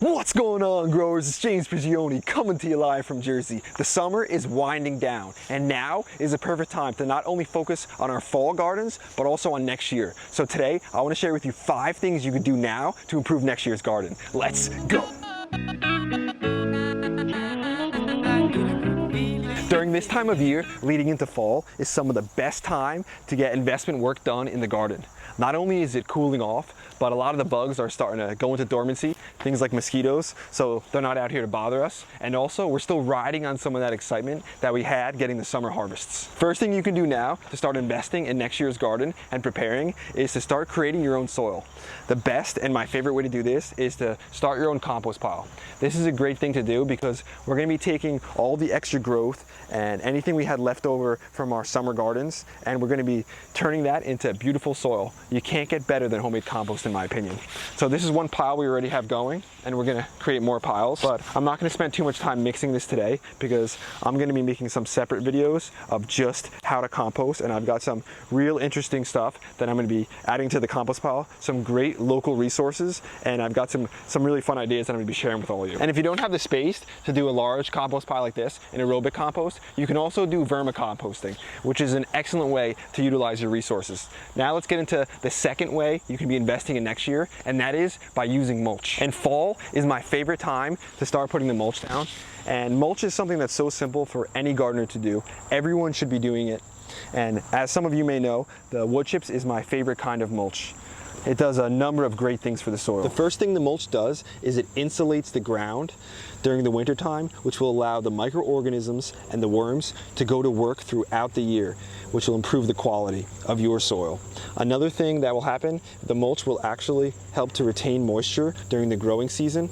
What's going on, growers? It's James Prigioni coming to you live from Jersey. The summer is winding down, and now is a perfect time to not only focus on our fall gardens, but also on next year. So today, I want to share with you 5 things you can do now to improve next year's garden. Let's go! During this time of year, leading into fall, is some of the best time to get investment work done in the garden. Not only is it cooling off, but a lot of the bugs are starting to go into dormancy, things like mosquitoes, so they're not out here to bother us. And also, we're still riding on some of that excitement that we had getting the summer harvests. First thing you can do now to start investing in next year's garden and preparing is to start creating your own soil. The best and my favorite way to do this is to start your own compost pile. This is a great thing to do because we're going to be taking all the extra growth and anything we had left over from our summer gardens, and we're going to be turning that into beautiful soil. You can't get better than homemade compost, in my opinion. So this is one pile we already have going, and we're going to create more piles, but I'm not going to spend too much time mixing this today because I'm going to be making some separate videos of just how to compost, and I've got some real interesting stuff that I'm going to be adding to the compost pile, some great local resources, and I've got some really fun ideas that I'm going to be sharing with all of you. And if you don't have the space to do a large compost pile like this in aerobic compost, you can also do vermicomposting, which is an excellent way to utilize your resources. Now let's get into the second way you can be investing in next year, and that is by using mulch. And fall is my favorite time to start putting the mulch down. And mulch is something that's so simple for any gardener to do. Everyone should be doing it. And as some of you may know, the wood chips is my favorite kind of mulch. It does a number of great things for the soil. The first thing the mulch does is it insulates the ground during the winter time, which will allow the microorganisms and the worms to go to work throughout the year, which will improve the quality of your soil. Another thing that will happen, the mulch will actually help to retain moisture during the growing season.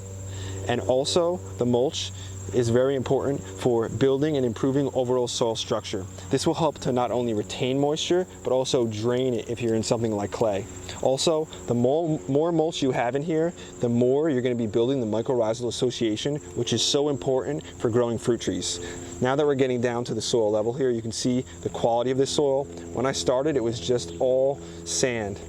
And also, the mulch is very important for building and improving overall soil structure. This will help to not only retain moisture, but also drain it if you're in something like clay. Also, the more mulch you have in here, the more you're going to be building the mycorrhizal association, which is so important for growing fruit trees. Now that we're getting down to the soil level here, you can see the quality of this soil. When I started, it was just all sand,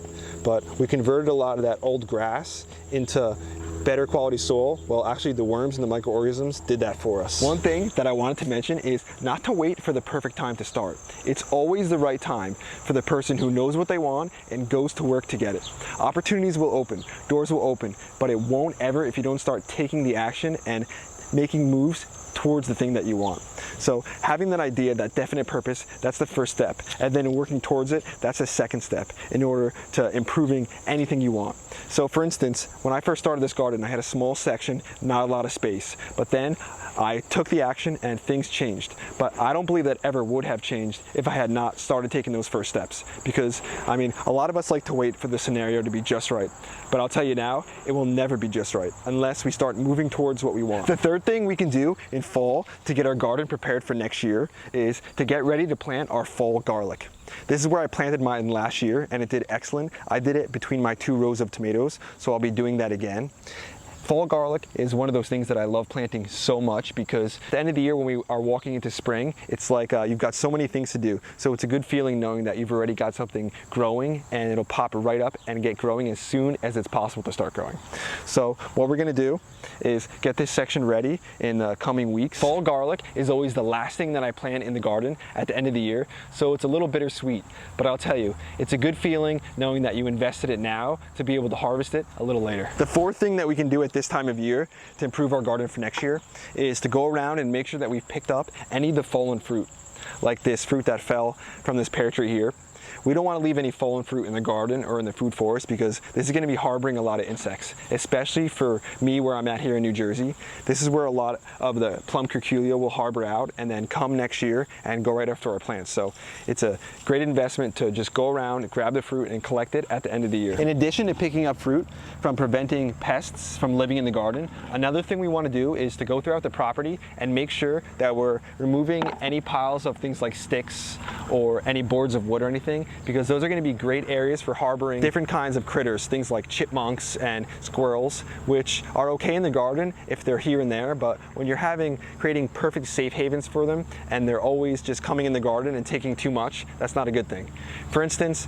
but we converted a lot of that old grass into better quality soil. Well, actually the worms and the microorganisms did that for us. One thing that I wanted to mention is not to wait for the perfect time to start. It's always the right time for the person who knows what they want and goes to work to get it. Opportunities will open, doors will open, but it won't ever if you don't start taking the action and making moves towards the thing that you want. So having that idea, that definite purpose, that's the first step. And then working towards it, that's the second step in order to improving anything you want. So for instance, when I first started this garden, I had a small section, not a lot of space. But then I took the action and things changed. But I don't believe that ever would have changed if I had not started taking those first steps. Because, I mean, a lot of us like to wait for the scenario to be just right. But I'll tell you now, it will never be just right unless we start moving towards what we want. The third thing we can do in fall to get our garden prepared for next year is to get ready to plant our fall garlic. This is where I planted mine last year and it did excellent. I did it between my 2 rows of tomatoes, so I'll be doing that again. Fall garlic is one of those things that I love planting so much because at the end of the year when we are walking into spring, it's like you've got so many things to do. So it's a good feeling knowing that you've already got something growing and it'll pop right up and get growing as soon as it's possible to start growing. So what we're gonna do is get this section ready in the coming weeks. Fall garlic is always the last thing that I plant in the garden at the end of the year, so it's a little bittersweet. But I'll tell you, it's a good feeling knowing that you invested it now to be able to harvest it a little later. The fourth thing that we can do at this time of year to improve our garden for next year is to go around and make sure that we've picked up any of the fallen fruit, like this fruit that fell from this pear tree here. We don't want to leave any fallen fruit in the garden or in the food forest because this is going to be harboring a lot of insects, especially for me where I'm at here in New Jersey. This is where a lot of the plum curculio will harbor out and then come next year and go right after our plants. So it's a great investment to just go around, grab the fruit and collect it at the end of the year. In addition to picking up fruit from preventing pests from living in the garden, another thing we want to do is to go throughout the property and make sure that we're removing any piles of things like sticks or any boards of wood or anything, because those are going to be great areas for harboring different kinds of critters, things like chipmunks and squirrels, which are okay in the garden if they're here and there, but when you're creating perfect safe havens for them and they're always just coming in the garden and taking too much, that's not a good thing. For instance,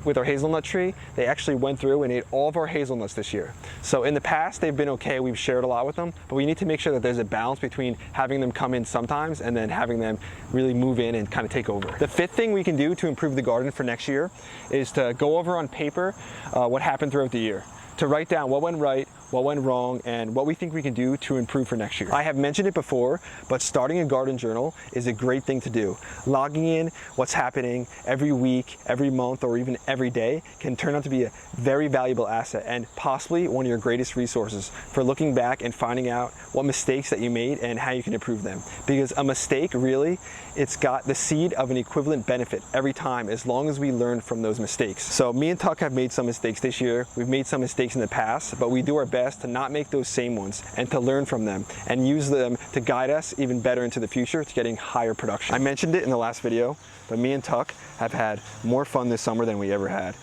with our hazelnut tree, they actually went through and ate all of our hazelnuts this year. So in the past, they've been okay, we've shared a lot with them, but we need to make sure that there's a balance between having them come in sometimes and then having them really move in and kind of take over. The fifth thing we can do to improve the garden for next year is to go over on paper what happened throughout the year, to write down what went right, what went wrong, and what we think we can do to improve for next year. I have mentioned it before, but starting a garden journal is a great thing to do. Logging in what's happening every week, every month, or even every day can turn out to be a very valuable asset and possibly one of your greatest resources for looking back and finding out what mistakes that you made and how you can improve them. Because a mistake, really, it's got the seed of an equivalent benefit every time as long as we learn from those mistakes. So me and Tuck have made some mistakes this year. We've made some mistakes in the past, but we do our best to not make those same ones and to learn from them and use them to guide us even better into the future to getting higher production. I mentioned it in the last video, but me and Tuck have had more fun this summer than we ever had.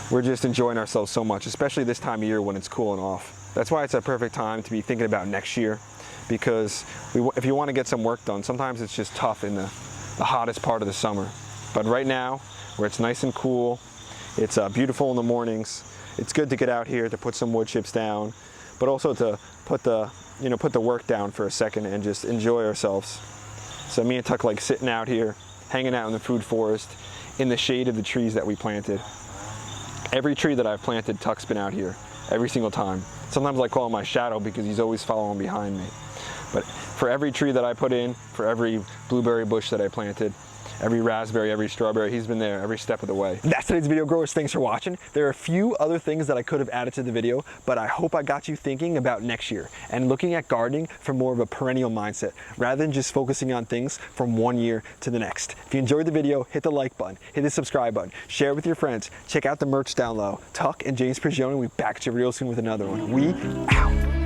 We're just enjoying ourselves so much, especially this time of year when it's cooling off. That's why it's a perfect time to be thinking about next year, because if you want to get some work done, sometimes it's just tough in the hottest part of the summer. But right now, where it's nice and cool, it's beautiful in the mornings, it's good to get out here to put some wood chips down, but also to put the work down for a second and just enjoy ourselves. So me and Tuck like sitting out here, hanging out in the food forest, in the shade of the trees that we planted. Every tree that I've planted, Tuck's been out here every single time. Sometimes I call him my shadow because he's always following behind me. But for every tree that I put in, for every blueberry bush that I planted, every raspberry, every strawberry, he's been there every step of the way. That's today's video, growers. Thanks for watching. There are a few other things that I could have added to the video, but I hope I got you thinking about next year and looking at gardening from more of a perennial mindset rather than just focusing on things from one year to the next. If you enjoyed the video, hit the like button, hit the subscribe button, share it with your friends, check out the merch down low. Tuck and James Prigioni, we'll be back at you real soon with another one. We out.